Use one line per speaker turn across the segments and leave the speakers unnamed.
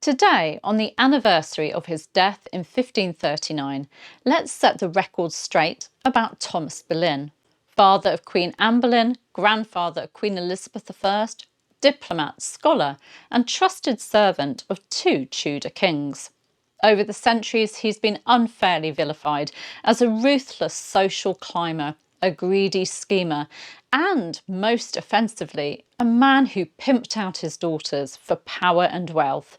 Today, on the anniversary of his death in 1539, let's set the record straight about Thomas Boleyn, father of Queen Anne Boleyn, grandfather of Queen Elizabeth I, diplomat, scholar, and trusted servant of two Tudor kings. Over the centuries, he's been unfairly vilified as a ruthless social climber, a greedy schemer, and, most offensively, a man who pimped out his daughters for power and wealth.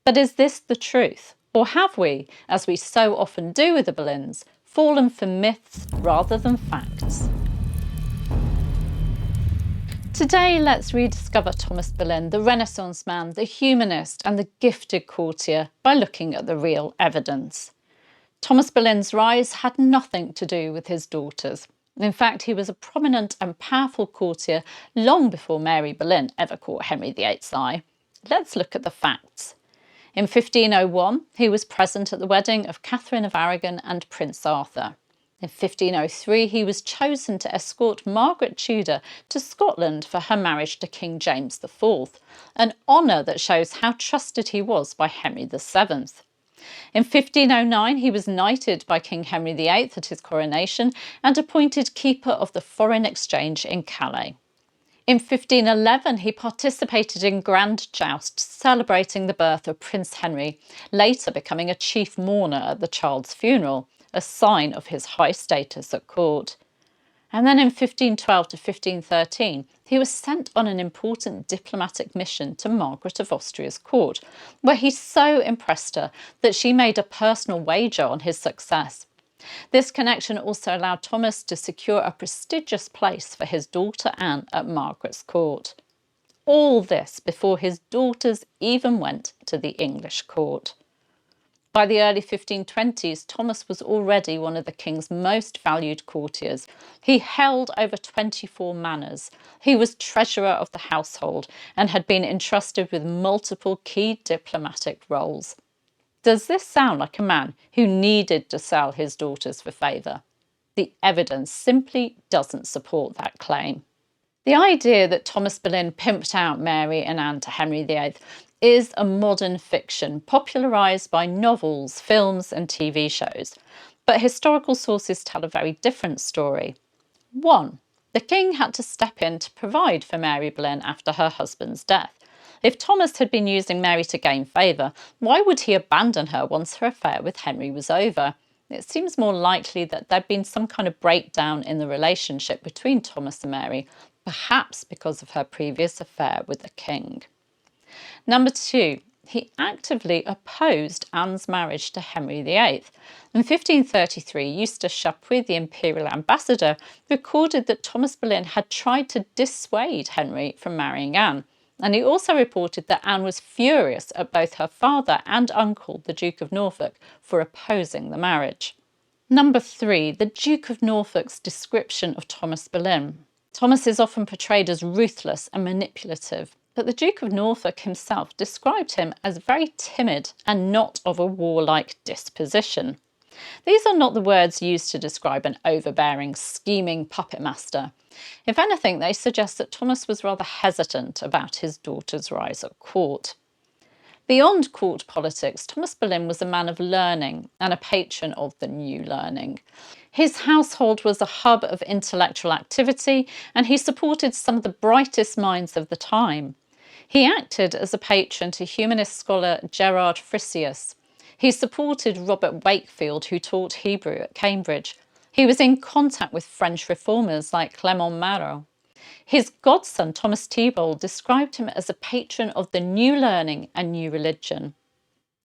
But is this the truth? Or have we, as we so often do with the Boleyns, fallen for myths rather than facts? Today, let's rediscover Thomas Boleyn, the Renaissance man, the humanist and the gifted courtier, by looking at the real evidence. Thomas Boleyn's rise had nothing to do with his daughters. In fact, he was a prominent and powerful courtier long before Mary Boleyn ever caught Henry VIII's eye. Let's look at the facts. In 1501, he was present at the wedding of Catherine of Aragon and Prince Arthur. In 1503, he was chosen to escort Margaret Tudor to Scotland for her marriage to King James IV, an honour that shows how trusted he was by Henry VII. In 1509, he was knighted by King Henry VIII at his coronation and appointed Keeper of the Foreign Exchange in Calais. In 1511, he participated in grand jousts celebrating the birth of Prince Henry, later becoming a chief mourner at the child's funeral, a sign of his high status at court. And then in 1512 to 1513, he was sent on an important diplomatic mission to Margaret of Austria's court, where he so impressed her that she made a personal wager on his success. This connection also allowed Thomas to secure a prestigious place for his daughter Anne at Margaret's court. All this before his daughters even went to the English court. By the early 1520s, Thomas was already one of the king's most valued courtiers. He held over 24 manors. He was treasurer of the household and had been entrusted with multiple key diplomatic roles. Does this sound like a man who needed to sell his daughters for favour? The evidence simply doesn't support that claim. The idea that Thomas Boleyn pimped out Mary and Anne to Henry VIII is a modern fiction popularised by novels, films and TV shows. But historical sources tell a very different story. 1. The king had to step in to provide for Mary Boleyn after her husband's death. If Thomas had been using Mary to gain favour, why would he abandon her once her affair with Henry was over? It seems more likely that there'd been some kind of breakdown in the relationship between Thomas and Mary, perhaps because of her previous affair with the king. Number 2. He actively opposed Anne's marriage to Henry VIII. In 1533, Eustace Chapuis, the imperial ambassador, recorded that Thomas Boleyn had tried to dissuade Henry from marrying Anne. And he also reported that Anne was furious at both her father and uncle, the Duke of Norfolk, for opposing the marriage. Number 3. The Duke of Norfolk's description of Thomas Boleyn. Thomas is often portrayed as ruthless and manipulative, but the Duke of Norfolk himself described him as very timid and not of a warlike disposition. These are not the words used to describe an overbearing, scheming puppet master. If anything, they suggest that Thomas was rather hesitant about his daughter's rise at court. Beyond court politics, Thomas Boleyn was a man of learning and a patron of the new learning. His household was a hub of intellectual activity, and he supported some of the brightest minds of the time. He acted as a patron to humanist scholar Gerard Frisius. He supported Robert Wakefield, who taught Hebrew at Cambridge. He was in contact with French reformers like Clement Marot. His godson, Thomas Thibault, described him as a patron of the new learning and new religion.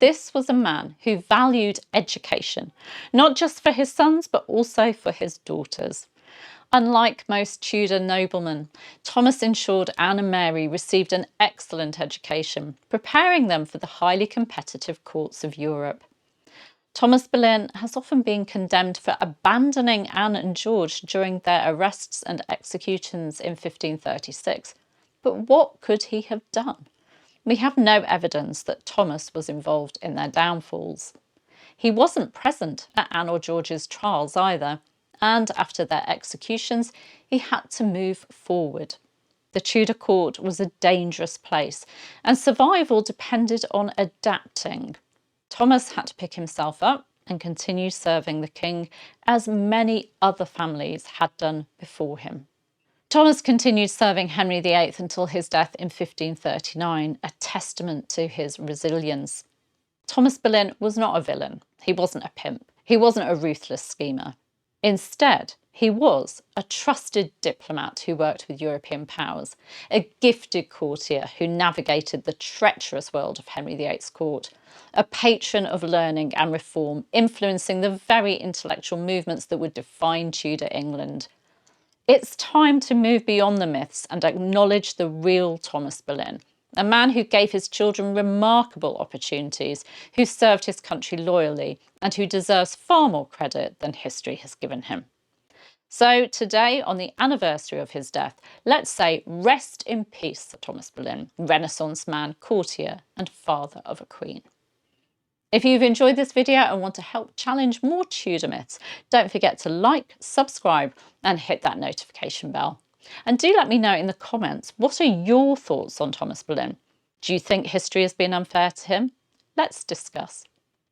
This was a man who valued education, not just for his sons, but also for his daughters. Unlike most Tudor noblemen, Thomas ensured Anne and Mary received an excellent education, preparing them for the highly competitive courts of Europe. Thomas Boleyn has often been condemned for abandoning Anne and George during their arrests and executions in 1536. But what could he have done? We have no evidence that Thomas was involved in their downfalls. He wasn't present at Anne or George's trials either, and after their executions, he had to move forward. The Tudor court was a dangerous place, and survival depended on adapting. Thomas had to pick himself up and continue serving the king, as many other families had done before him. Thomas continued serving Henry VIII until his death in 1539, a testament to his resilience. Thomas Boleyn was not a villain. He wasn't a pimp. He wasn't a ruthless schemer. Instead, he was a trusted diplomat who worked with European powers, a gifted courtier who navigated the treacherous world of Henry VIII's court, a patron of learning and reform, influencing the very intellectual movements that would define Tudor England. It's time to move beyond the myths and acknowledge the real Thomas Boleyn, a man who gave his children remarkable opportunities, who served his country loyally, and who deserves far more credit than history has given him. So today, on the anniversary of his death, let's say rest in peace, Thomas Boleyn, Renaissance man, courtier, and father of a queen. If you've enjoyed this video and want to help challenge more Tudor myths, don't forget to like, subscribe, and hit that notification bell. And do let me know in the comments, what are your thoughts on Thomas Boleyn? Do you think history has been unfair to him? Let's discuss.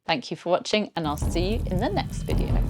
Thank you for watching, and I'll see you in the next video.